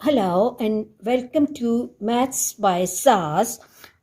Hello and welcome to Maths by SAS.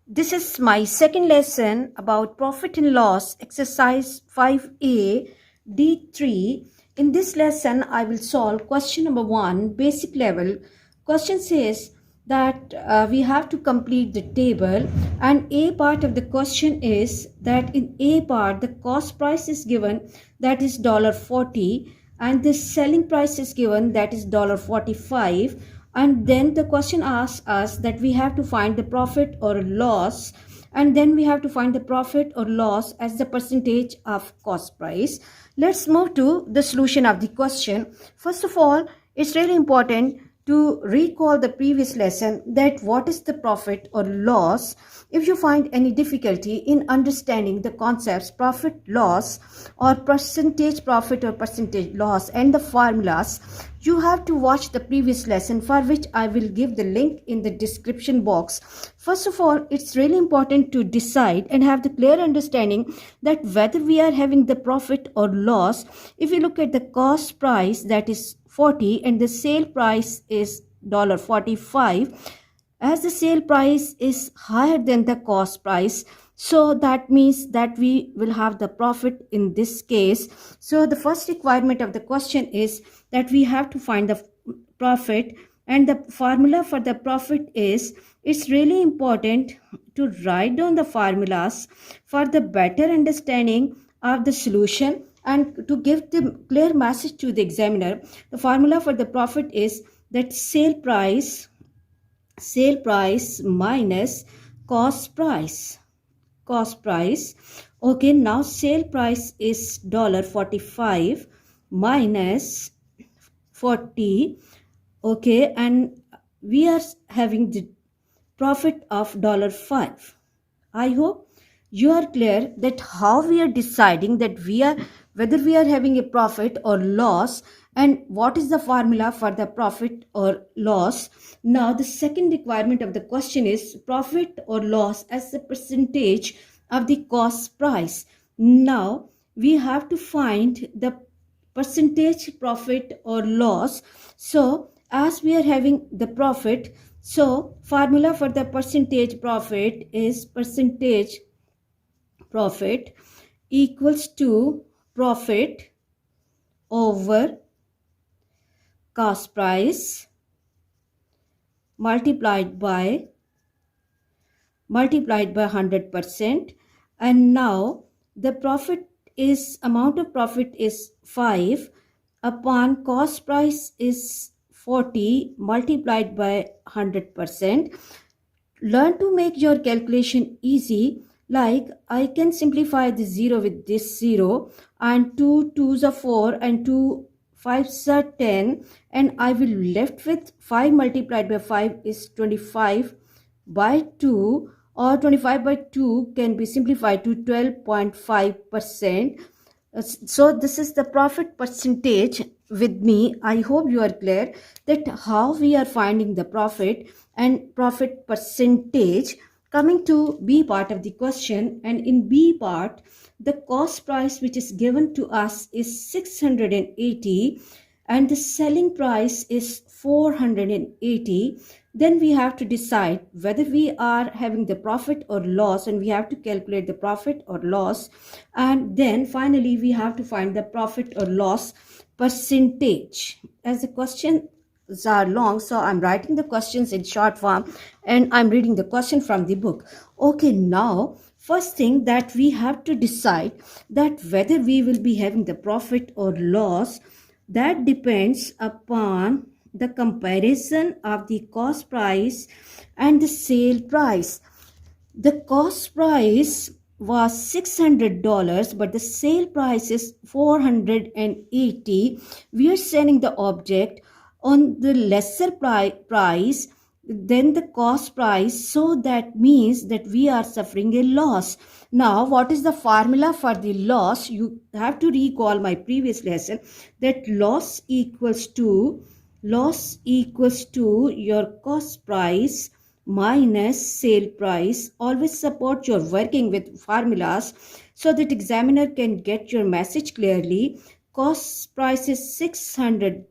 This is my second lesson about profit and loss, exercise 5A, D3. In this lesson, I will solve question number 1, basic level. Question says that we have to complete the table, and A part of the question is that in A part, the cost price is given, that is $40, and the selling price is given, that is $45. And then the question asks us that we have to find the profit or loss, and then we have to find the profit or loss as the percentage of cost price. Let's move to the solution of the question. First of all, it's really important to recall the previous lesson, that what is the profit or loss. If you find any difficulty in understanding the concepts profit, loss, or percentage profit or percentage loss and the formulas, you have to watch the previous lesson, for which I will give the link in the description box. First of all, it's really important to decide and have the clear understanding that whether we are having the profit or loss. If you look at the cost price, that is 40, and the sale price is $45, as the sale price is higher than the cost price, so that means that we will have the profit in this case. So the first requirement of the question is that we have to find the profit, and the formula for the profit is, it's really important to write down the formulas for the better understanding of the solution and to give the clear message to the examiner. The formula for the profit is that sale price minus cost price. Okay, now sale price is $45 minus 40. Okay, and we are having the profit of $5. I hope you are clear that how we are deciding that whether we are having a profit or loss, and what is the formula for the profit or loss. Now the second requirement of the question is profit or loss as the percentage of the cost price. Now we have to find the percentage profit or loss. So as we are having the profit, so formula for the percentage profit is percentage profit equals to profit over cost price multiplied by 100%. And now the profit is, amount of profit is 5 upon cost price is 40 multiplied by 100%. Learn to make your calculation easy. Like, I can simplify the 0 with this 0, and 2 2s are 4 and 2 5s are 10, and I will left with 5 multiplied by 5 is 25 by 2, or 25 by 2 can be simplified to 12.5%. So this is the profit percentage with me. I hope you are clear that how we are finding the profit and profit percentage. Coming to B part of the question, and in B part, the cost price which is given to us is 680 and the selling price is 480. Then we have to decide whether we are having the profit or loss, and we have to calculate the profit or loss. And then finally we have to find the profit or loss percentage. As the questions are long, so I'm writing the questions in short form and I'm reading the question from the book. Okay, now first thing that we have to decide that whether we will be having the profit or loss, that depends upon the comparison of the cost price and the sale price. The cost price was $600, but the sale price is $480. We are selling the object on the lesser price than the cost price, so that means that we are suffering a loss. Now what is the formula for the loss? You have to recall my previous lesson, that loss equals to your cost price minus sale price. Always support your working with formulas so that examiner can get your message clearly. Cost price is $600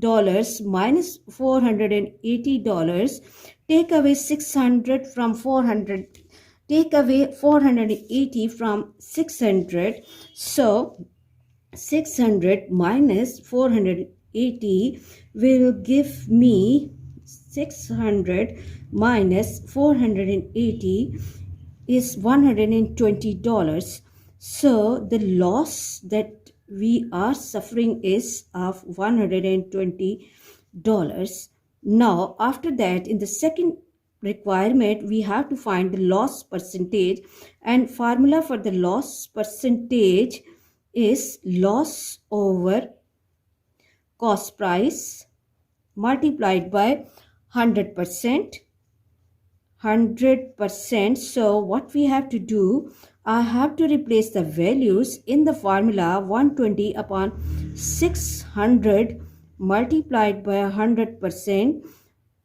minus $480. Take away 600 from 400. Take away 480 from 600. So 600 minus 480 will give me 600 minus 480 is $120. So the loss that we are suffering is of $120. Now after that, in the second requirement, we have to find the loss percentage, and formula for the loss percentage is loss over cost price multiplied by 100%. 100%. So what we have to do, I have to replace the values in the formula 120 upon 600 multiplied by 100%.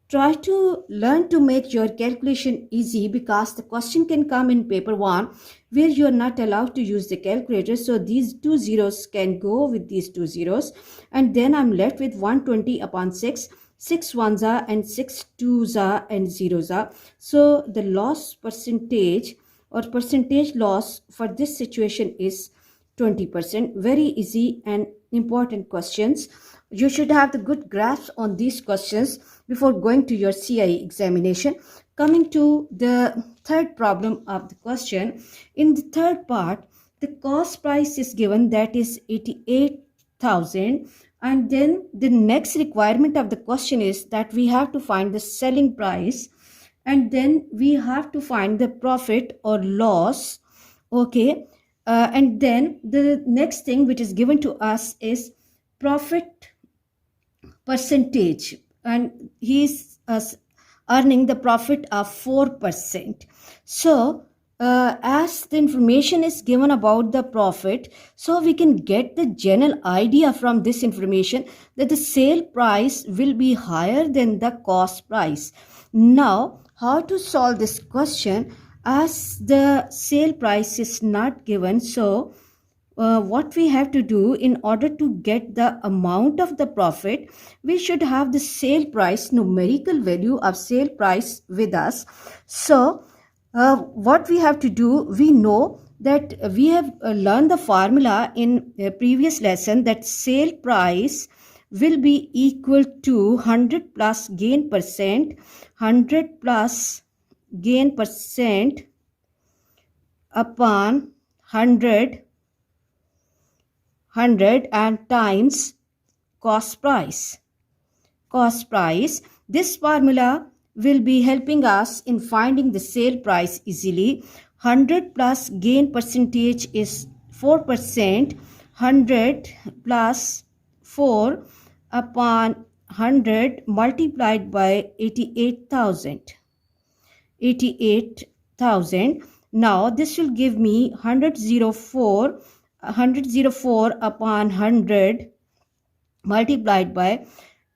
Try to learn to make your calculation easy, because the question can come in paper 1 where you are not allowed to use the calculator. So these two zeros can go with these two zeros, and then I'm left with 120 upon 6. 6 ones are and 6 twos are and zeros are. So the loss percentage or percentage loss for this situation is 20%. Very easy and important questions. You should have the good grasp on these questions before going to your CIE examination. Coming to the third problem of the question, in the third part, the cost price is given, that is 88,000, and then the next requirement of the question is that we have to find the selling price, and then we have to find the profit or loss. Okay, and then the next thing which is given to us is profit percentage, and he's earning the profit of 4%. So as the information is given about the profit, so we can get the general idea from this information that the sale price will be higher than the cost price. Now how to solve this question, as the sale price is not given? So what we have to do, in order to get the amount of the profit, we should have the sale price, numerical value of sale price with us. So what we have to do, we know that we have learned the formula in a previous lesson, that sale price will be equal to 100 plus gain percent, 100 plus gain percent upon 100 and times cost price. This formula will be helping us in finding the sale price easily. 100 plus gain percentage is 4%. 100 plus 4 upon 100 multiplied by 88,000. Now this will give me 104 upon 100 multiplied by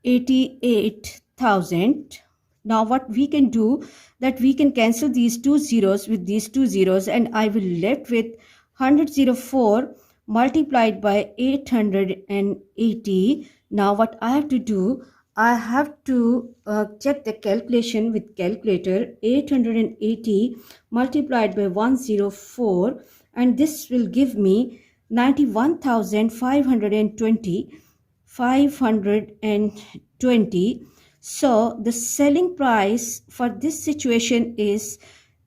88,000. Now what we can do, that we can cancel these two zeros with these two zeros, and I will left with 104 multiplied by 880. Now what I have to do, I have to check the calculation with calculator. 880 multiplied by 104, and this will give me 91,520. So the selling price for this situation is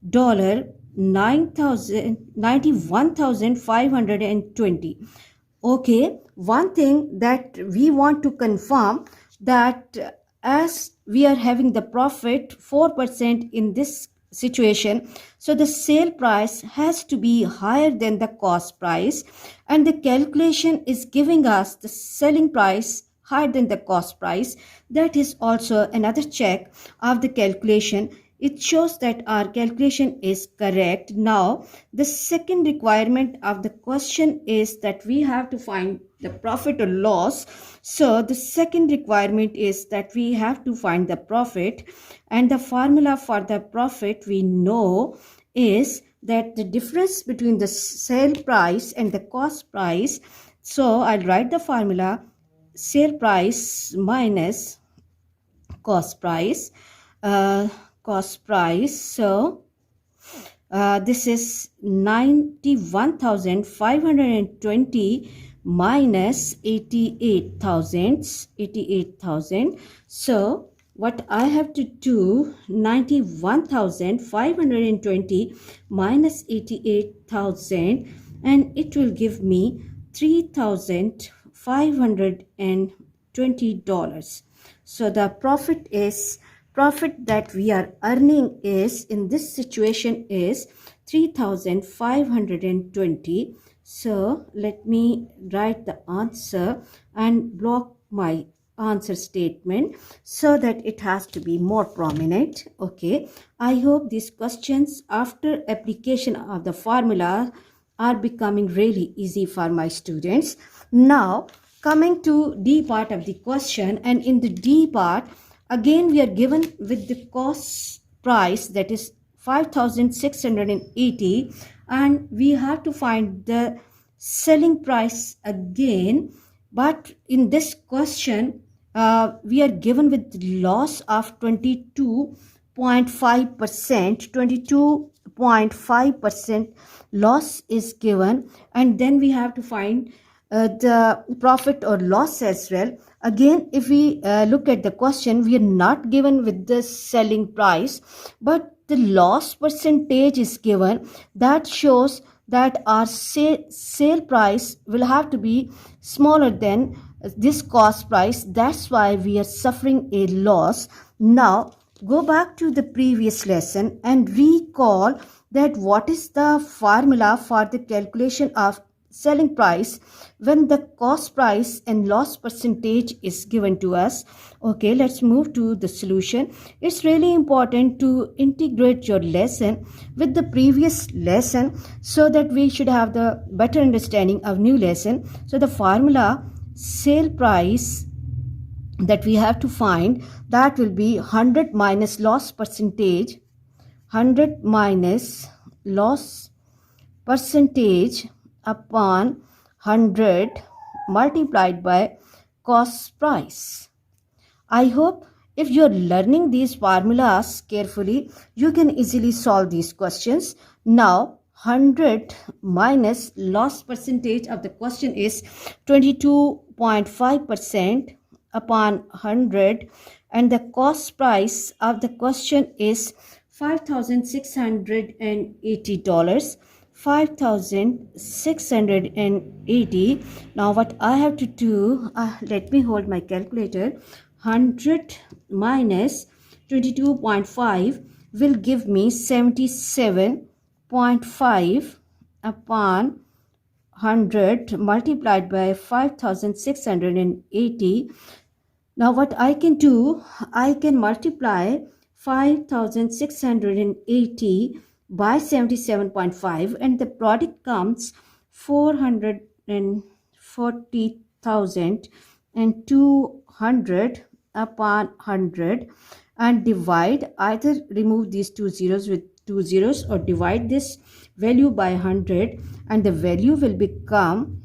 $91,520. Okay, one thing that we want to confirm, that as we are having the profit 4% in this situation, so the sale price has to be higher than the cost price, and the calculation is giving us the selling price higher than the cost price. That is also another check of the calculation. It shows that our calculation is correct. Now the second requirement of the question is that we have to find the profit or loss. So the second requirement is that we have to find the profit, and the formula for the profit we know is that the difference between the sale price and the cost price. So I'll write the formula. sale price minus cost price. Cost price. So this is 91,520 minus 88,000. So what I have to do, 91,520 minus 88,000, and it will give me $3,520. So the profit that we are earning is, in this situation, is 3,520. So let me write the answer and block my answer statement so that it has to be more prominent. Okay, I hope these questions after application of the formula are becoming really easy for my students. Now coming to D part of the question, and in the D part again we are given with the cost price, that is 5,680, and we have to find the selling price again. But in this question we are given with loss of 22.5%. 22.5% loss is given, and then we have to find the profit or loss as well. Again, if we look at the question, we are not given with the selling price, but the loss percentage is given. That shows that our sale price will have to be smaller than this cost price. That's why we are suffering a loss. Now go back to the previous lesson and recall that what is the formula for the calculation of selling price when the cost price and loss percentage is given to us. Okay, let's move to the solution. It's really important to integrate your lesson with the previous lesson so that we should have the better understanding of new lesson. So the formula sale price that we have to find, that will be 100 minus loss percentage. 100 minus loss percentage upon 100 multiplied by cost price. I hope if you're learning these formulas carefully, you can easily solve these questions. Now 100 minus loss percentage of the question is 22.5% upon 100, and the cost price of the question is $5,680. 5,680. Now what I have to do, let me hold my calculator. 100 minus 22.5 will give me 77.5 upon 100 multiplied by 5,680. Now what I can do, I can multiply 5,680 by 77.5, and the product comes 440,200 upon 100, and divide, either remove these two zeros with two zeros or divide this value by 100, and the value will become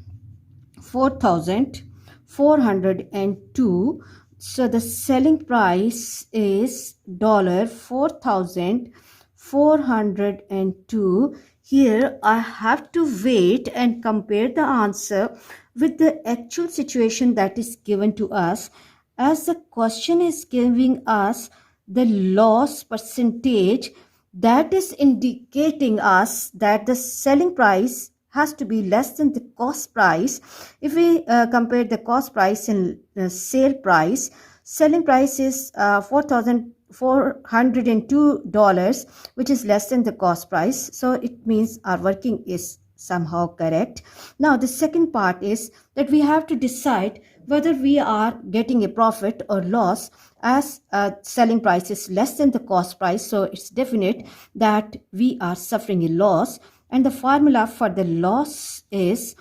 4,402. So the selling price is $4,402. Here I have to wait and compare the answer with the actual situation that is given to us, as the question is giving us the loss percentage, that is indicating us that the selling price has to be less than the cost price. If we compare the cost price and the sale price, selling price is $4,402, which is less than the cost price. So it means our working is somehow correct. Now the second part is that we have to decide whether we are getting a profit or loss, as selling price is less than the cost price. So it's definite that we are suffering a loss. And the formula for the loss is,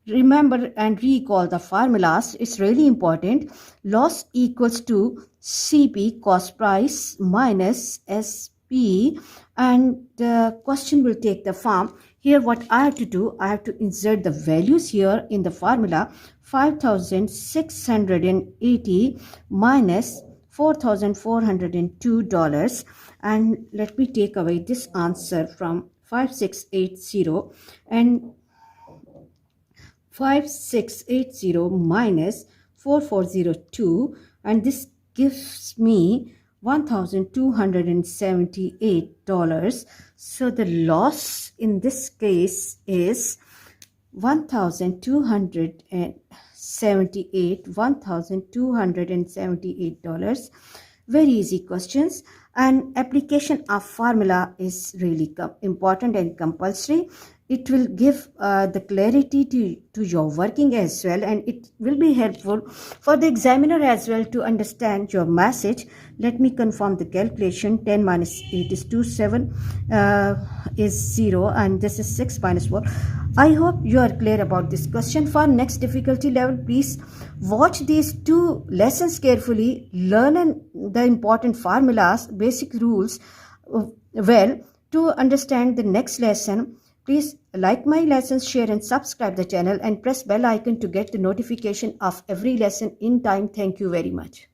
remember and recall the formulas, it's really important. Loss equals to CP, cost price, minus SP, and the question will take the form. Here what I have to do, I have to insert the values here in the formula. 5,680 minus $4,402, and let me take away this answer from 5680, and 5680 minus 4402, and this gives me $1,278. So the loss in this case is $1,278. Very easy questions, and application of formula is really important and compulsory. It will give the clarity to your working as well, and it will be helpful for the examiner as well to understand your message. Let me confirm the calculation. 10 minus 8 is 2, 7 is 0, and this is 6 minus 4. I hope you are clear about this question. For next difficulty level, please watch these two lessons carefully, learn the important formulas, basic rules well to understand the next lesson. Please like my lessons, share and subscribe the channel, and press bell icon to get the notification of every lesson in time. Thank you very much.